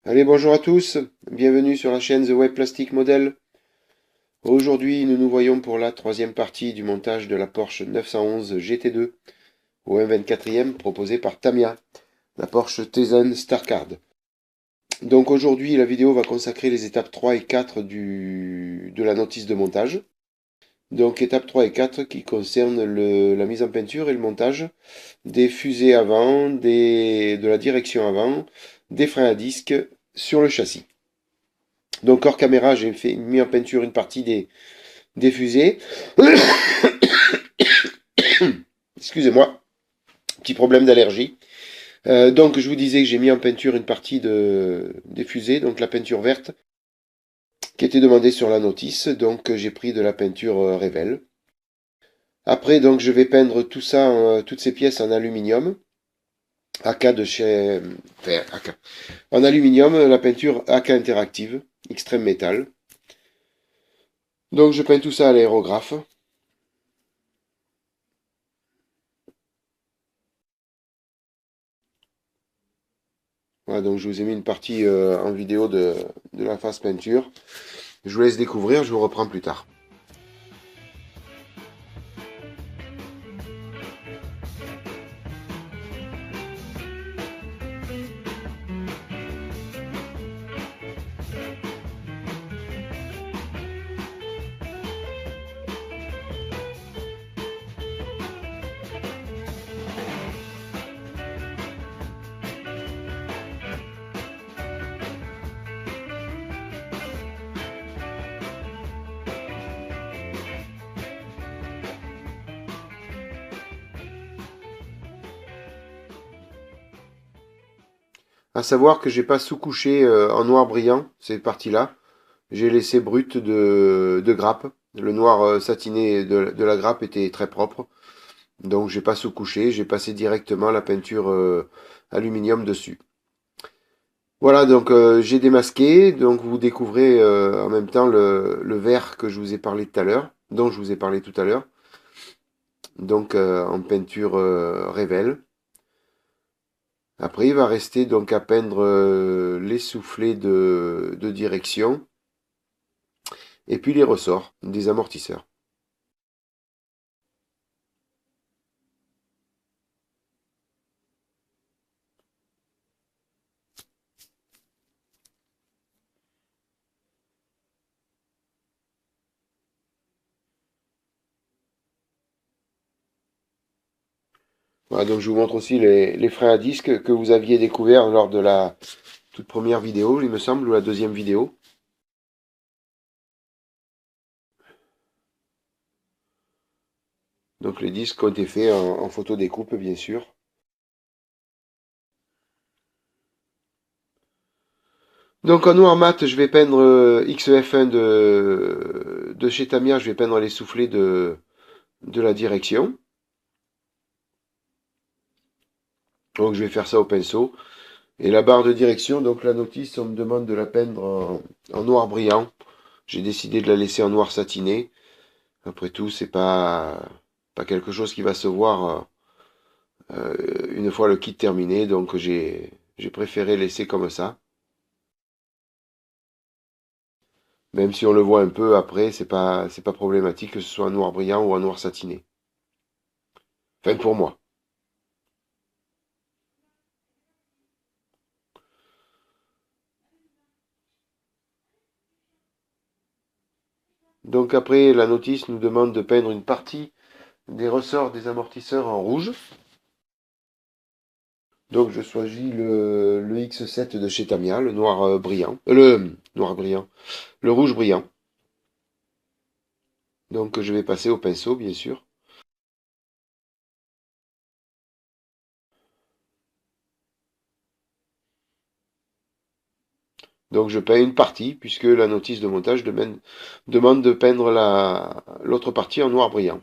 Allez, bonjour à tous, bienvenue sur la chaîne The Web Plastic Model. Aujourd'hui, nous nous voyons pour la troisième partie du montage de la Porsche 911 GT2 au 1/24e proposée par Tamiya, la Porsche Taycan Starcard. Donc aujourd'hui, la vidéo va consacrer les étapes 3 et 4 de la notice de montage. Donc étapes 3 et 4 qui concernent la mise en peinture et le montage des fusées avant, de la direction avant, des freins à disque sur le châssis. Donc hors caméra, j'ai mis en peinture une partie des fusées. Excusez-moi, petit problème d'allergie. Donc je vous disais que j'ai mis en peinture une partie des fusées, donc la peinture verte, qui était demandée sur la notice. Donc j'ai pris de la peinture Revell. Après, donc je vais peindre tout ça, toutes ces pièces en aluminium. AK de chez... Enfin, AK. En aluminium, la peinture AK Interactive, Extreme Metal. Donc je peins tout ça à l'aérographe. Voilà, donc je vous ai mis une partie en vidéo de la phase peinture. Je vous laisse découvrir, je vous reprends plus tard. À savoir que j'ai pas sous-couché en noir brillant ces parties-là. J'ai laissé brut de grappe. Le noir satiné de la grappe était très propre. Donc j'ai pas sous-couché, j'ai passé directement la peinture aluminium dessus. Voilà, donc j'ai démasqué, donc vous découvrez en même temps le verre que je vous ai parlé tout à l'heure, dont je vous ai parlé tout à l'heure. Donc en peinture Revell. Après, il va rester donc à peindre les soufflets de direction et puis les ressorts des amortisseurs. Voilà, donc je vous montre aussi les freins à disque que vous aviez découvert lors de la toute première vidéo, il me semble, ou la deuxième vidéo. Donc les disques ont été faits en photo découpe, bien sûr. Donc en noir mat, je vais peindre XEF1 de chez Tamiya, je vais peindre les soufflets de la direction. Donc je vais faire ça au pinceau. Et la barre de direction, donc la notice, on me demande de la peindre en noir brillant. J'ai décidé de la laisser en noir satiné. Après tout, c'est pas quelque chose qui va se voir une fois le kit terminé, donc j'ai préféré laisser comme ça. Même si on le voit un peu après, c'est pas problématique que ce soit en noir brillant ou en noir satiné. Enfin pour moi. Donc après, la notice nous demande de peindre une partie des ressorts des amortisseurs en rouge. Donc je choisis le X7 de chez Tamiya, le noir brillant. Le noir brillant. Le rouge brillant. Donc je vais passer au pinceau, bien sûr. Donc je peins une partie, puisque la notice de montage demande de peindre l'autre partie en noir brillant.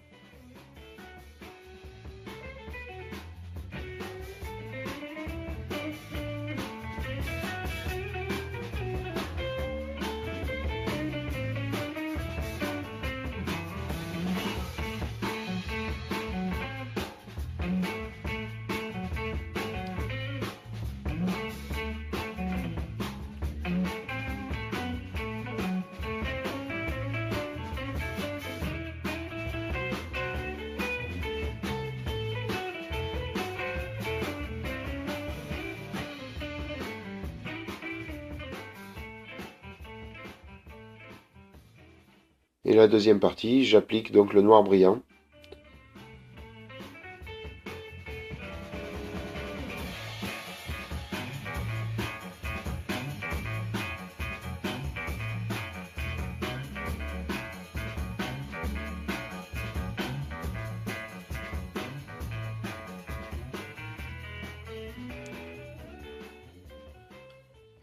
Et la deuxième partie, j'applique donc le noir brillant.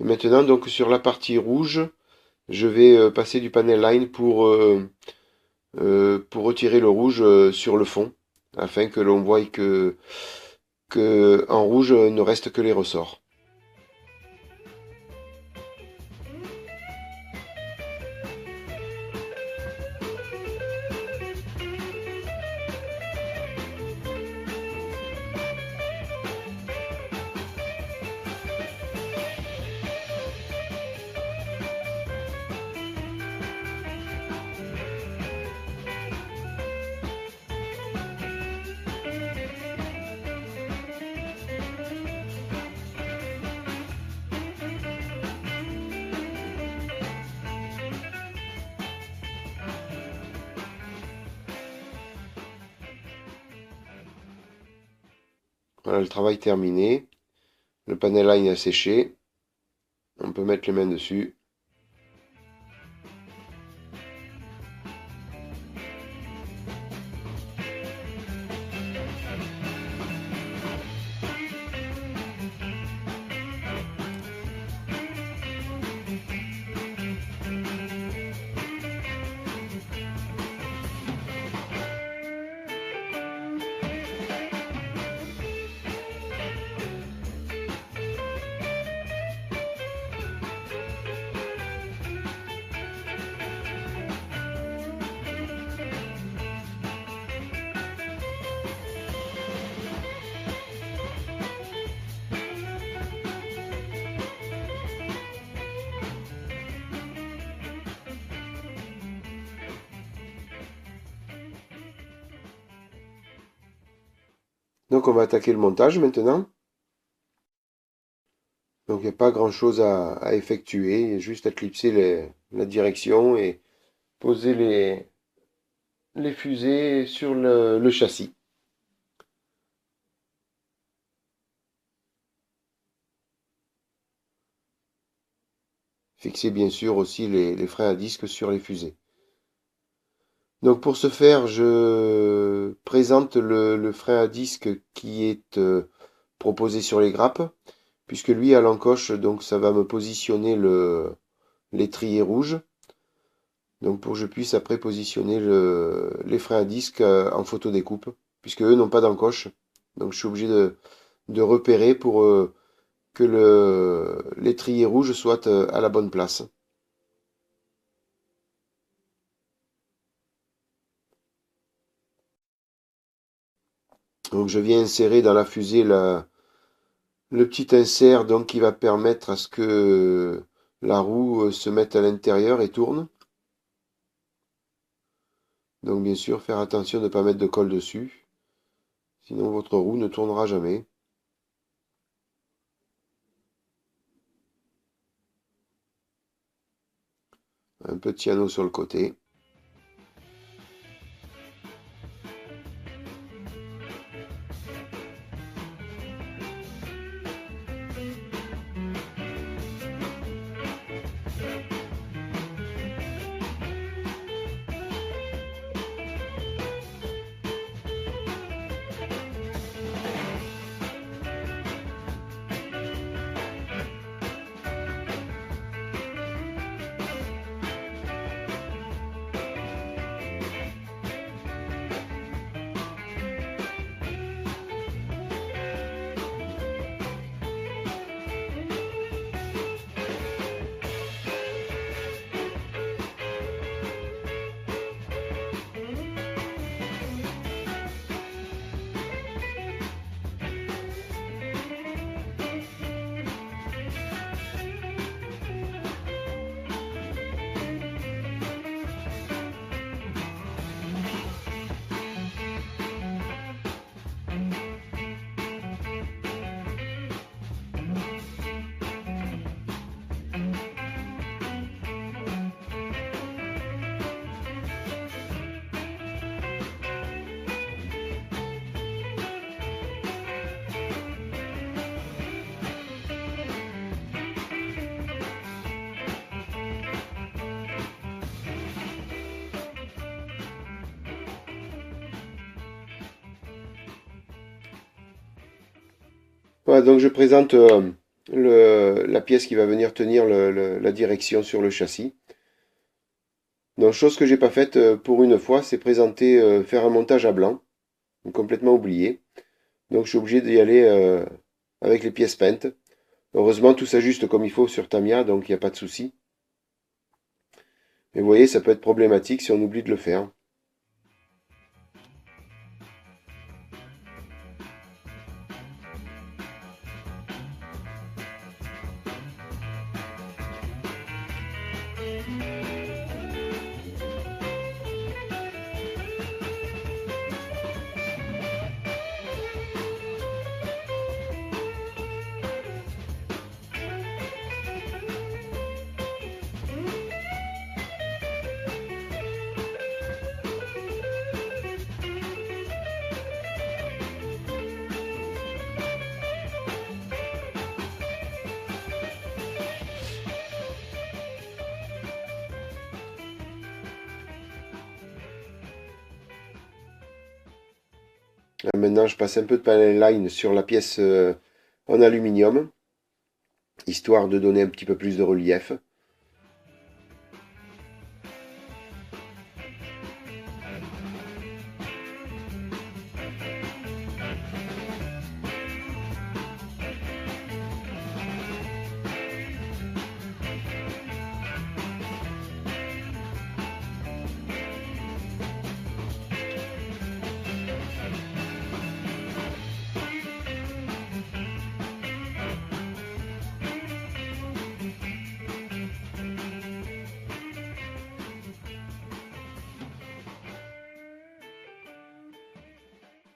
Et maintenant, donc sur la partie rouge, je vais passer du panel line pour retirer le rouge sur le fond, afin que l'on voie que en rouge ne reste que les ressorts. Voilà le travail terminé. Le panel line a séché. On peut mettre les mains dessus. Donc on va attaquer le montage maintenant. Donc il n'y a pas grand chose à effectuer, il y a juste à clipser la direction et poser les fusées sur le châssis. Fixer bien sûr aussi les freins à disque sur les fusées. Donc pour ce faire, je présente le frein à disque qui est proposé sur les grappes, puisque lui à l'encoche, donc ça va me positionner l'étrier rouge. Donc pour que je puisse après positionner les freins à disque en photo découpe, puisque eux n'ont pas d'encoche. Donc je suis obligé de repérer pour que l'étrier rouge soit à la bonne place. Donc je viens insérer dans la fusée le petit insert donc qui va permettre à ce que la roue se mette à l'intérieur et tourne. Donc bien sûr faire attention de ne pas mettre de colle dessus, sinon votre roue ne tournera jamais. Un petit anneau sur le côté. Voilà, donc je présente la pièce qui va venir tenir la direction sur le châssis. Donc chose que j'ai pas faite pour une fois, c'est présenter, faire un montage à blanc, complètement oublié. Donc je suis obligé d'y aller avec les pièces peintes. Heureusement tout s'ajuste comme il faut sur Tamiya, donc il n'y a pas de souci. Mais vous voyez, ça peut être problématique si on oublie de le faire. Là, maintenant, je passe un peu de panel line sur la pièce en aluminium, histoire de donner un petit peu plus de relief.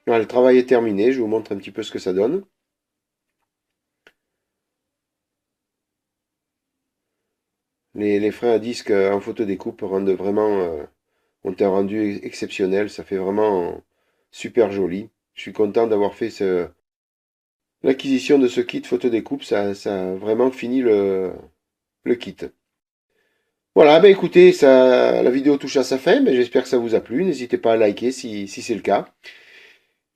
Voilà, le travail est terminé, je vous montre un petit peu ce que ça donne. Les freins à disque en photodécoupe rendent vraiment ont un rendu exceptionnel, ça fait vraiment super joli. Je suis content d'avoir fait l'acquisition de ce kit photodécoupe, ça a vraiment fini le kit. Voilà, ben écoutez, la vidéo touche à sa fin, mais j'espère que ça vous a plu. N'hésitez pas à liker si c'est le cas.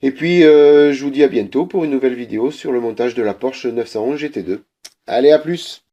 Et puis, je vous dis à bientôt pour une nouvelle vidéo sur le montage de la Porsche 911 GT2. Allez, à plus!